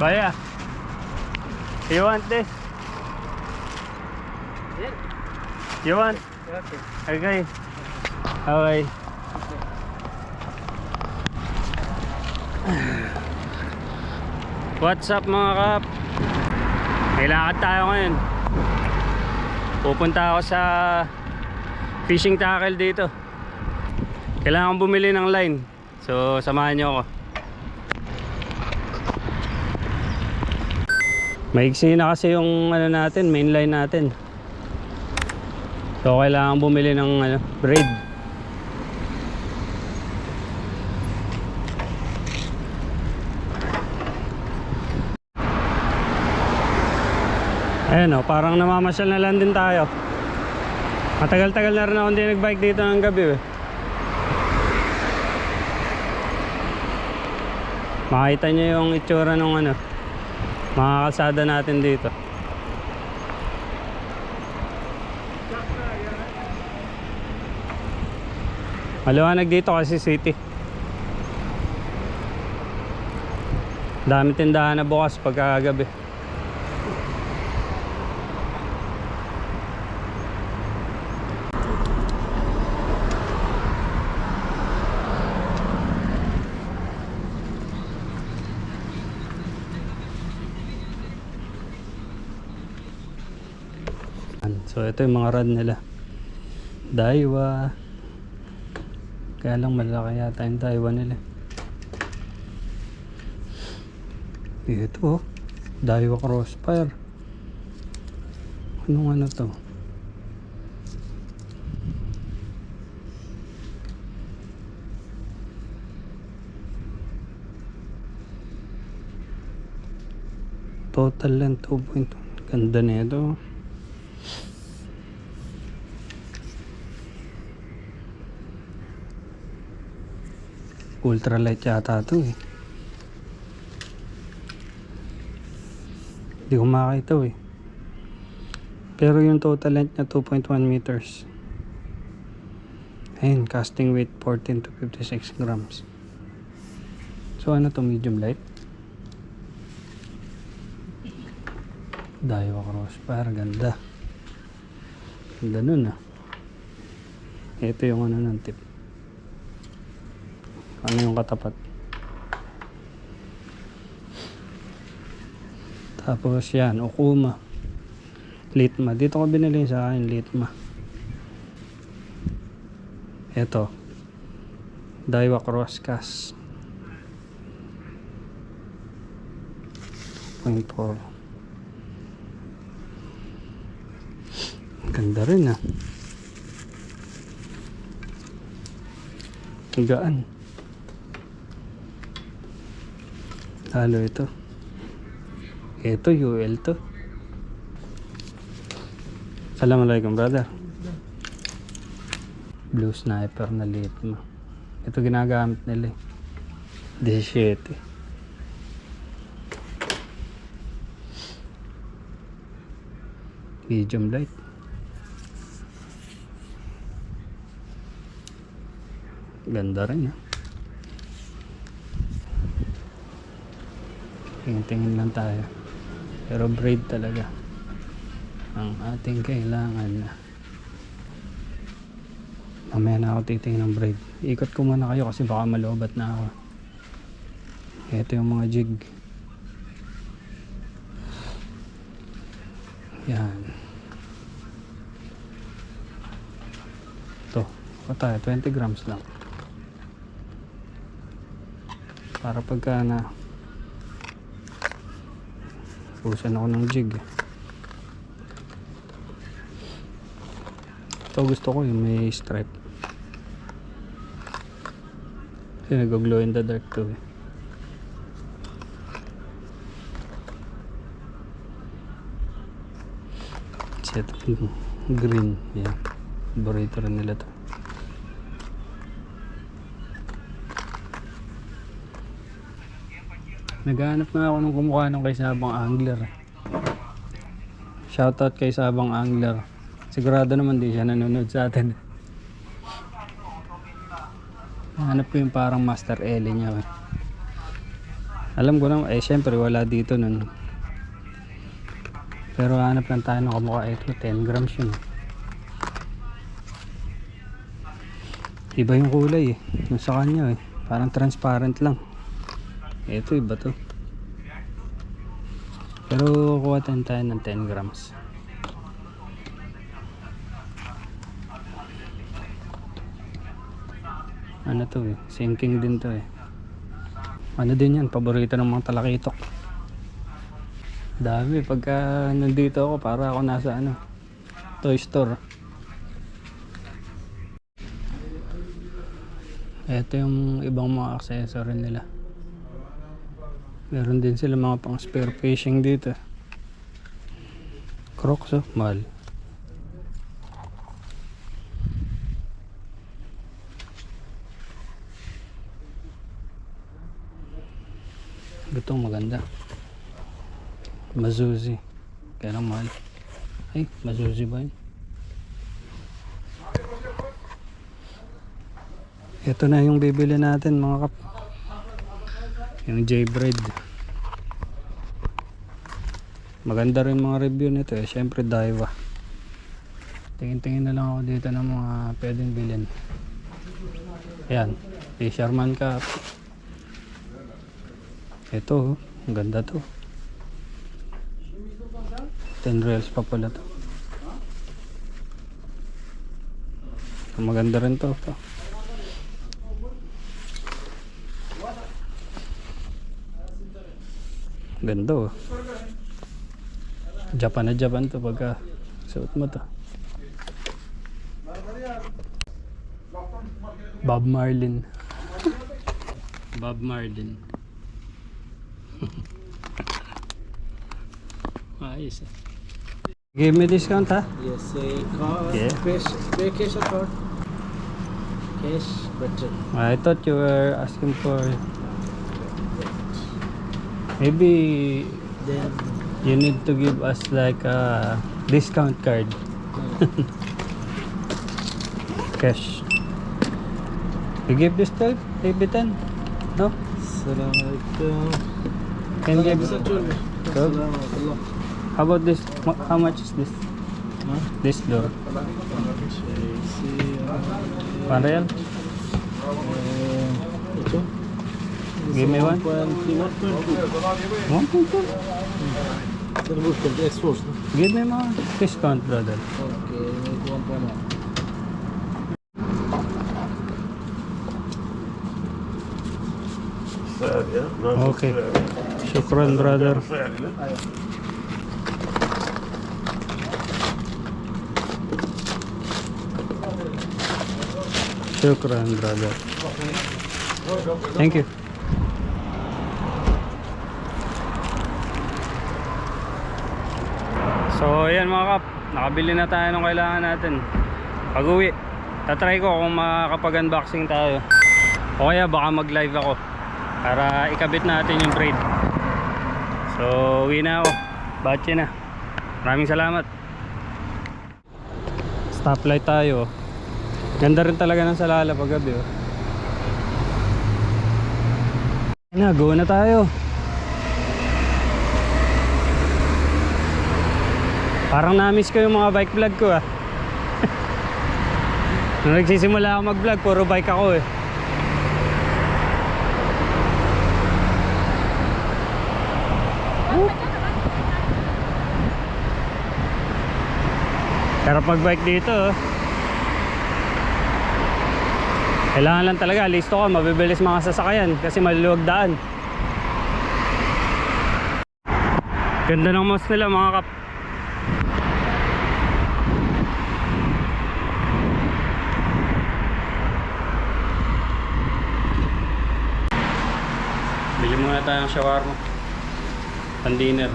Baya. You want this? You want? Okay. Okay. What's up mga kap? May lakad tayo ngayon. Pupunta ako sa fishing tackle dito. Kailangan bumili ng line. So samahan nyo ako. Maigsi na kasi yung ano natin, main line natin. So kailangan bumili ng braid. Ayan o, parang namamasyal na lang din tayo. Matagal-tagal na rin ako hindi nagbike dito ng gabi eh. Makita nyo yung itsura ng mga kalsada natin dito. Maliwanag dito kasi city. Dami tindahan na bukas pagkagabi. So ito yung mga rod nila. Daiwa. Kaya lang malaki yata yung Daiwa nila. Ito Daiwa Crossfire. Anong ano to? Total length 2.1. Ganda na ito. Ultralight yata ito eh. Hindi ko makakita eh. Pero yung total length niya 2.1 meters. Ayun, casting weight 14 to 56 grams. So ano to, medium light? Daiwa Crossfire, ganda. Ganda nun ah. Ito yung ng tip. Ano yung katapat? Tapos yan, Okuma. Litma. Dito ko binili sa akin, Litma. Ito. Daiwa Crosscast. 0.4. Ganda rin ah. Gaan. Halo ito. Ito UL to. Assalamualaikum brother. Blue Sniper na Litma. Ito ginagamit nila eh. 17. Medium light. Ganda rin ah. Tingin lang tayo. Pero braid talaga ang ating kailangan. Mamaya na ako titingin ng braid. Ikot ko muna kayo kasi baka malobat na ako. Ito yung mga jig. Yan. Ito. Ito tayo. 20 grams lang. Para pagka na pusan ako ng jig. Ito gusto ko yung may stripe. Kasi nag-glow in the dark to eh. Set green. Yan. Paborito rin nila to. Naghahanap na ako ng kumukha ng kay Sabang Angler. Shoutout kay Sabang Angler. Sigurado naman di siya nanonood sa atin. Hanap ko yung parang Master Ellie niya. Alam ko naman, syempre wala dito nun. Pero hanap lang tayo ng kamukha. Ito, 10 grams yun. Iba yung kulay yung sa kanya parang transparent lang. Ito iba to. Pero kuha tayo ng 10 grams. Ano to sinking din to Ano din yan, paborito ng mga talakitok. Dami pagka nandito ako, para ako nasa toy store. Ito yung ibang mga accessory nila. Meron din sila mga pang spear fishing dito. Crocs mahal. Itong maganda. Mazuzi. Kaya lang mahal. Ay, Mazuzi ba yun? Ito na yung bibili natin mga kap. Yung J-Braid. Maganda rin mga review nito Siyempre Daiwa. Tingin-tingin na lang ako dito ng mga pwedeng bilhin. Ayan. Fisherman Cap. Ito ang ganda to. 10 reals pa pala to. Maganda rin to. Ganda Japan na Japan to pagka suot mo to. Bob Marlin. Bob Marlin. Ayos Give me discount ha? Yes, card, Yeah. cash or card? Cash, better. I thought you were asking for maybe Then, you need to give us like a discount card. Cash. You give this 12? Maybe 10? No? Assalamualaikum. Can give Assalamualaikum. 12? Assalamualaikum. How about this? How much is this? Huh? This door? See, 1 real? ito? Give me one. 1.2. 1.2? Then we'll put the exports. No? Give me more discount, brother. Okay, make 1.1. Okay. Shukran, brother. Shukran, brother. Thank you. So ayan mga kap, nakabili na tayo ng kailangan natin. Pag uwi, tatry ko kung makakapag-unboxing tayo, o kaya baka mag live ako para ikabit natin yung braid. So uwi na ako, bache na. Maraming salamat. Stoplight tayo. Ganda rin talaga ng Salala pag gabi go na tayo. Parang na-miss ko yung mga bike vlog ko Nung nagsisimula ako mag vlog, puro bike ako Pero pag bike dito kailangan lang talaga listo ka, mabibilis mga sasakyan kasi maluluwag daan. Ganda ng mouse nila mga kap. Bili muna tayo ng shawarma pan dinner.